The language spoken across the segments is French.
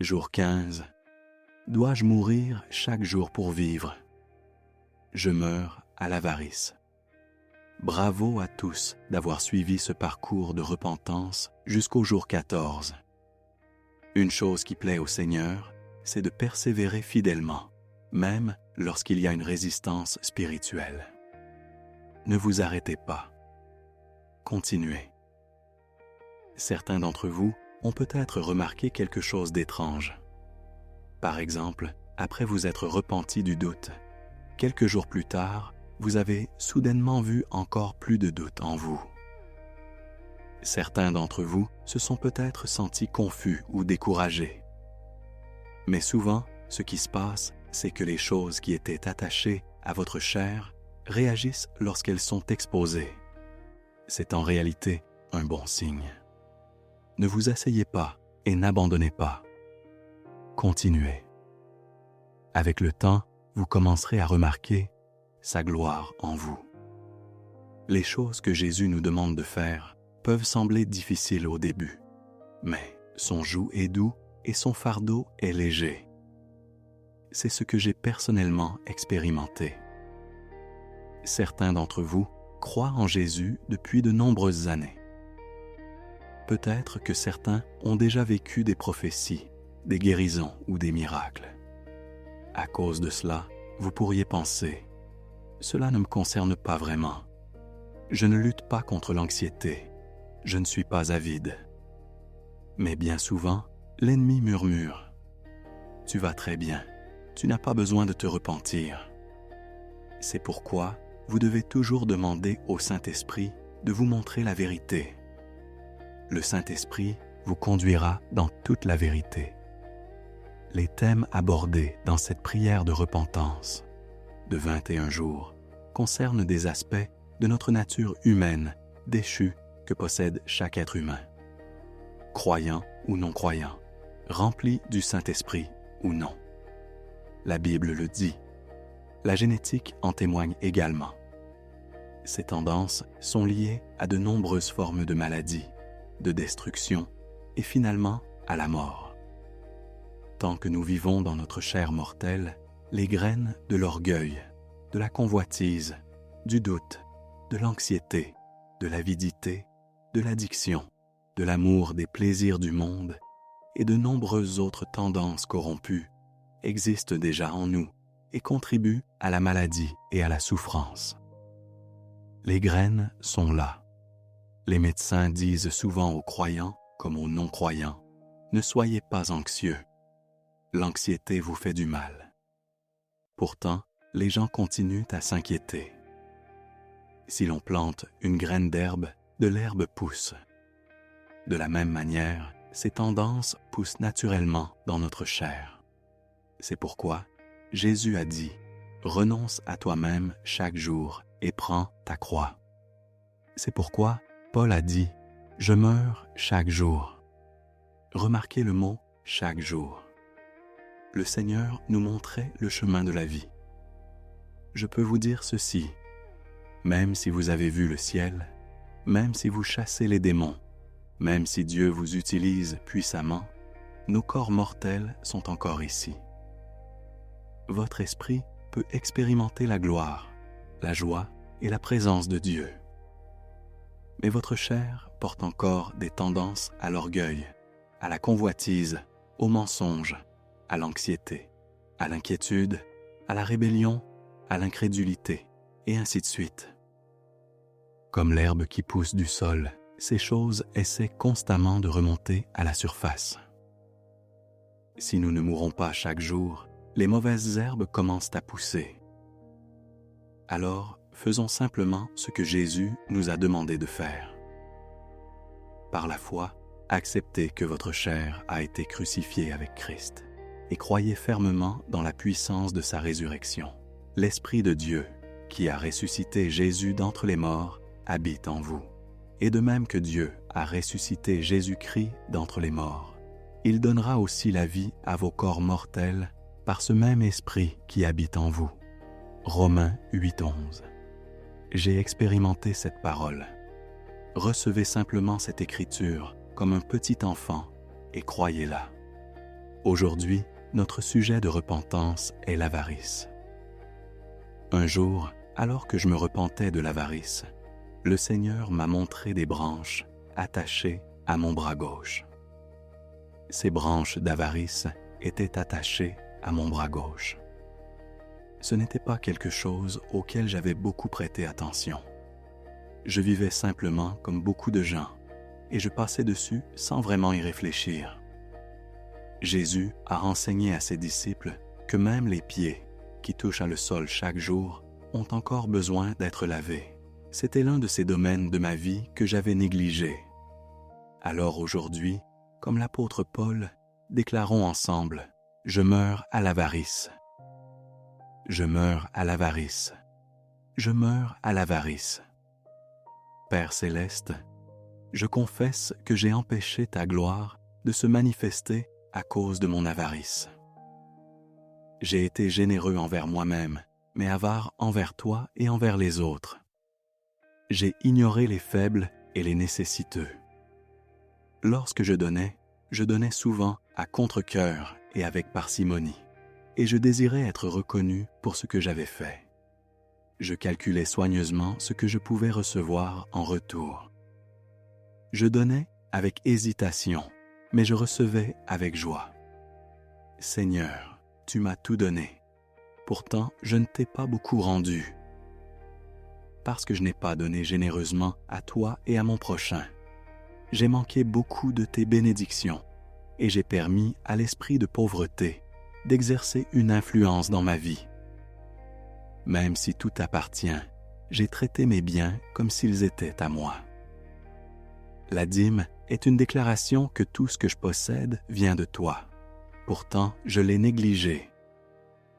Jour 15. Dois-je mourir chaque jour pour vivre? Je meurs à l'avarice. Bravo à tous d'avoir suivi ce parcours de repentance jusqu'au jour 14. Une chose qui plaît au Seigneur, c'est de persévérer fidèlement, même lorsqu'il y a une résistance spirituelle. Ne vous arrêtez pas. Continuez. Certains d'entre vous ont peut-être remarqué quelque chose d'étrange. Par exemple, après vous être repenti du doute, quelques jours plus tard, vous avez soudainement vu encore plus de doute en vous. Certains d'entre vous se sont peut-être sentis confus ou découragés. Mais souvent, ce qui se passe, c'est que les choses qui étaient attachées à votre chair réagissent lorsqu'elles sont exposées. C'est en réalité un bon signe. Ne vous asseyez pas et n'abandonnez pas. Continuez. Avec le temps, vous commencerez à remarquer sa gloire en vous. Les choses que Jésus nous demande de faire peuvent sembler difficiles au début, mais son joug est doux et son fardeau est léger. C'est ce que j'ai personnellement expérimenté. Certains d'entre vous croient en Jésus depuis de nombreuses années. Peut-être que certains ont déjà vécu des prophéties, des guérisons ou des miracles. À cause de cela, vous pourriez penser « Cela ne me concerne pas vraiment. Je ne lutte pas contre l'anxiété. Je ne suis pas avide. » Mais bien souvent, l'ennemi murmure « Tu vas très bien. Tu n'as pas besoin de te repentir. » C'est pourquoi vous devez toujours demander au Saint-Esprit de vous montrer la vérité. Le Saint-Esprit vous conduira dans toute la vérité. Les thèmes abordés dans cette prière de repentance de 21 jours concernent des aspects de notre nature humaine déchue que possède chaque être humain. Croyant ou non croyant, rempli du Saint-Esprit ou non. La Bible le dit. La génétique en témoigne également. Ces tendances sont liées à de nombreuses formes de maladies, de destruction et finalement à la mort. Tant que nous vivons dans notre chair mortelle, les graines de l'orgueil, de la convoitise, du doute, de l'anxiété, de l'avidité, de l'addiction, de l'amour des plaisirs du monde et de nombreuses autres tendances corrompues existent déjà en nous et contribuent à la maladie et à la souffrance. Les graines sont là. Les médecins disent souvent aux croyants comme aux non-croyants, « Ne soyez pas anxieux. L'anxiété vous fait du mal. » Pourtant, les gens continuent à s'inquiéter. Si l'on plante une graine d'herbe, de l'herbe pousse. De la même manière, ces tendances poussent naturellement dans notre chair. C'est pourquoi Jésus a dit « Renonce à toi-même chaque jour et prends ta croix. » C'est pourquoi Paul a dit « Je meurs chaque jour. » Remarquez le mot « chaque jour ». Le Seigneur nous montrait le chemin de la vie. Je peux vous dire ceci, même si vous avez vu le ciel, même si vous chassez les démons, même si Dieu vous utilise puissamment, nos corps mortels sont encore ici. Votre esprit peut expérimenter la gloire, la joie et la présence de Dieu. Mais votre chair porte encore des tendances à l'orgueil, à la convoitise, au mensonge, à l'anxiété, à l'inquiétude, à la rébellion, à l'incrédulité, et ainsi de suite. Comme l'herbe qui pousse du sol, ces choses essaient constamment de remonter à la surface. Si nous ne mourons pas chaque jour, les mauvaises herbes commencent à pousser. Alors, faisons simplement ce que Jésus nous a demandé de faire. Par la foi, acceptez que votre chair a été crucifiée avec Christ et croyez fermement dans la puissance de sa résurrection. L'Esprit de Dieu, qui a ressuscité Jésus d'entre les morts, habite en vous. Et de même que Dieu a ressuscité Jésus-Christ d'entre les morts, il donnera aussi la vie à vos corps mortels par ce même Esprit qui habite en vous. Romains 8:11. J'ai expérimenté cette parole. Recevez simplement cette écriture comme un petit enfant et croyez-la. Aujourd'hui, notre sujet de repentance est l'avarice. Un jour, alors que je me repentais de l'avarice, le Seigneur m'a montré des branches attachées à mon bras gauche. Ces branches d'avarice étaient attachées à mon bras gauche. Ce n'était pas quelque chose auquel j'avais beaucoup prêté attention. Je vivais simplement comme beaucoup de gens et je passais dessus sans vraiment y réfléchir. Jésus a enseigné à ses disciples que même les pieds, qui touchent le sol chaque jour, ont encore besoin d'être lavés. C'était l'un de ces domaines de ma vie que j'avais négligé. Alors aujourd'hui, comme l'apôtre Paul, déclarons ensemble « Je meurs à l'avarice. Je meurs à l'avarice. Je meurs à l'avarice. Père céleste, je confesse que j'ai empêché ta gloire de se manifester à cause de mon avarice. J'ai été généreux envers moi-même, mais avare envers toi et envers les autres. J'ai ignoré les faibles et les nécessiteux. Lorsque je donnais souvent à contre-cœur et avec parcimonie, et je désirais être reconnu pour ce que j'avais fait. Je calculais soigneusement ce que je pouvais recevoir en retour. Je donnais avec hésitation, mais je recevais avec joie. Seigneur, tu m'as tout donné. Pourtant, je ne t'ai pas beaucoup rendu. Parce que je n'ai pas donné généreusement à toi et à mon prochain. J'ai manqué beaucoup de tes bénédictions et j'ai permis à l'esprit de pauvreté d'exercer une influence dans ma vie. Même si tout appartient, j'ai traité mes biens comme s'ils étaient à moi. La dîme est une déclaration que tout ce que je possède vient de toi. Pourtant, je l'ai négligé.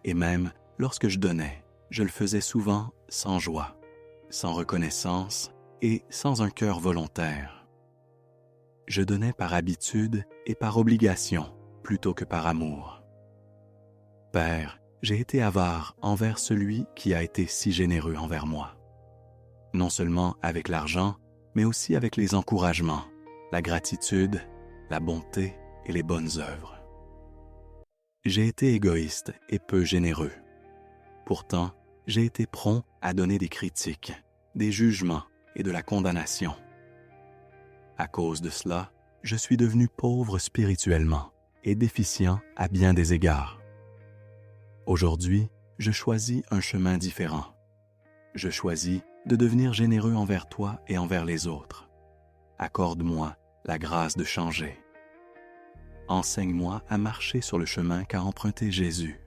Et même lorsque je donnais, je le faisais souvent sans joie, sans reconnaissance et sans un cœur volontaire. Je donnais par habitude et par obligation plutôt que par amour. Père, j'ai été avare envers celui qui a été si généreux envers moi. Non seulement avec l'argent, mais aussi avec les encouragements, la gratitude, la bonté et les bonnes œuvres. J'ai été égoïste et peu généreux. Pourtant, j'ai été prompt à donner des critiques, des jugements et de la condamnation. À cause de cela, je suis devenu pauvre spirituellement et déficient à bien des égards. Aujourd'hui, je choisis un chemin différent. Je choisis de devenir généreux envers toi et envers les autres. Accorde-moi la grâce de changer. Enseigne-moi à marcher sur le chemin qu'a emprunté Jésus,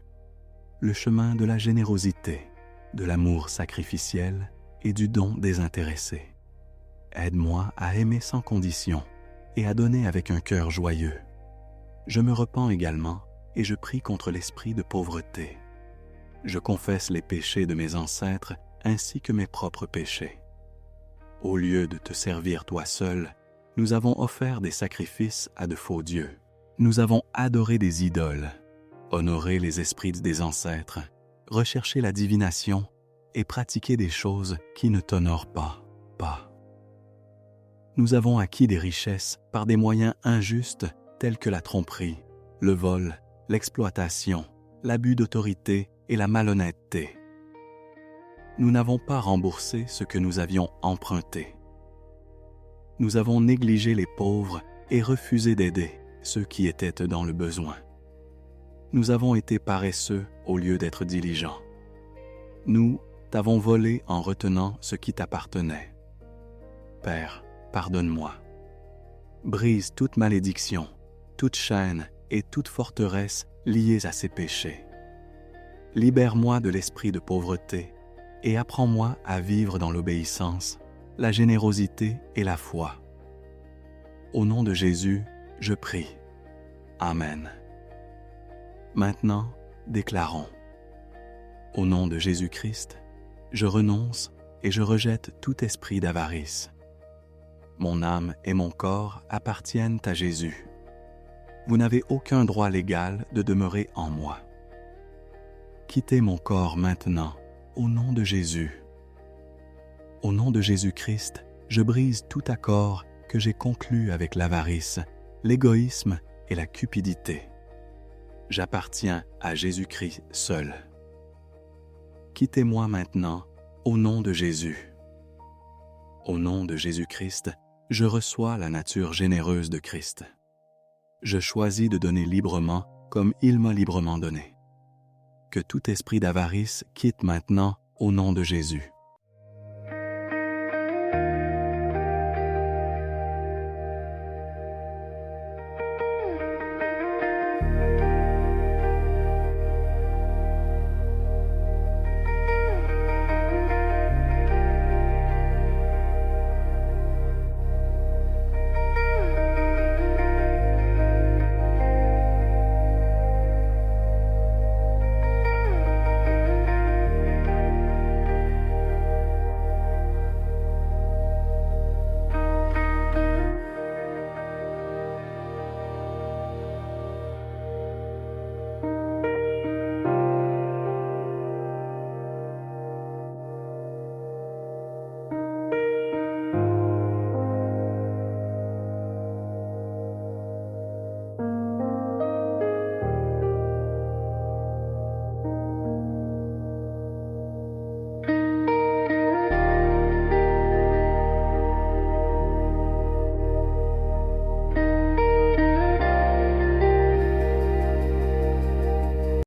le chemin de la générosité, de l'amour sacrificiel et du don désintéressé. Aide-moi à aimer sans condition et à donner avec un cœur joyeux. Je me repens également et je prie contre l'esprit de pauvreté. Je confesse les péchés de mes ancêtres ainsi que mes propres péchés. Au lieu de te servir toi seul, nous avons offert des sacrifices à de faux dieux. Nous avons adoré des idoles, honoré les esprits des ancêtres, recherché la divination et pratiqué des choses qui ne t'honorent pas. Nous avons acquis des richesses par des moyens injustes tels que la tromperie, le vol, l'exploitation, l'abus d'autorité et la malhonnêteté. Nous n'avons pas remboursé ce que nous avions emprunté. Nous avons négligé les pauvres et refusé d'aider ceux qui étaient dans le besoin. Nous avons été paresseux au lieu d'être diligents. Nous t'avons volé en retenant ce qui t'appartenait. Père, pardonne-moi. Brise toute malédiction, toute chaîne et toute forteresse liées à ces péchés. Libère-moi de l'esprit de pauvreté et apprends-moi à vivre dans l'obéissance, la générosité et la foi. Au nom de Jésus, je prie. Amen. Maintenant, déclarons. Au nom de Jésus-Christ, je renonce et je rejette tout esprit d'avarice. Mon âme et mon corps appartiennent à Jésus. Vous n'avez aucun droit légal de demeurer en moi. Quittez mon corps maintenant, au nom de Jésus. Au nom de Jésus-Christ, je brise tout accord que j'ai conclu avec l'avarice, l'égoïsme et la cupidité. j'appartiens à Jésus-Christ seul. Quittez-moi maintenant, au nom de Jésus. Au nom de Jésus-Christ, je reçois la nature généreuse de Christ. Je choisis de donner librement comme il m'a librement donné. Que tout esprit d'avarice quitte maintenant au nom de Jésus.